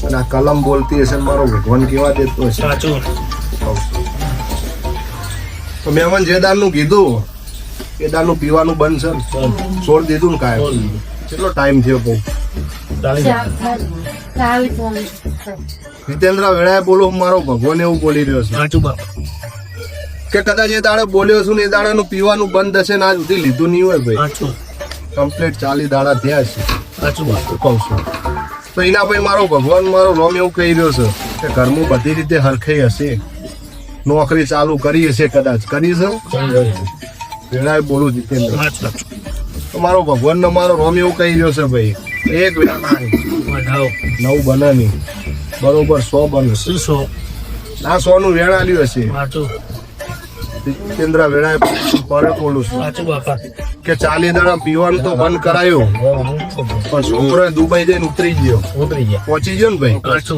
અને આ કલમ બોલતી હશે ને મારો ભગવાન કેવા દેતો હશે. સાચું. તો મહેમાન જે દાળનું કીધું એ દાળનું પીવાનું બંધ છે ને? છોડ દીધું ને કાંઈ? કેટલો ટાઈમ થયો બહુ? જીતેન્દ્ર વેળાએ બોલો મારો ભગવાન એવું બોલી રહ્યો છે સાચું બાપ. કે કદાચ એ દાડે બોલ્યો છું ને એ દાડાનું પીવાનું બંધ હશે ને આજ સુધી લીધું નહીં હોય ભાઈ. સાચું. કમ્પ્લીટ 40 દાડા થયા છે સાચું બાપ. કહું છું. તો એના પછી મારો ભગવાન મારો રોમ એવું કહી રહ્યો છે કે ઘરમાં બધી રીતે હરખાઈ હશે, નોકરી ચાલુ કરી હશે, કદાચ કરી છે. વેળાએ બોલું જીતેન્દ્ર. સાચું. તો મારો ભગવાન ને મારો રોમ એવું કહી રહ્યો છે ભાઈ એક વેળા વધાવો. 9 બને નહીં બરોબર 100 બને. શું સો? આ 100 નું વેળા લ્યું હશે. સાચું. જીતેન્દ્ર વેળાએ પર બોલું છું સાચું બાપા. કે 40 દાડા પીવાનું તો બંધ કરાયું પણ છોકરો દુબઈ જઈને ઉતરી ગયો, ઉતરી ગયા. પહોંચી ગયો ને ભાઈ. સાચું.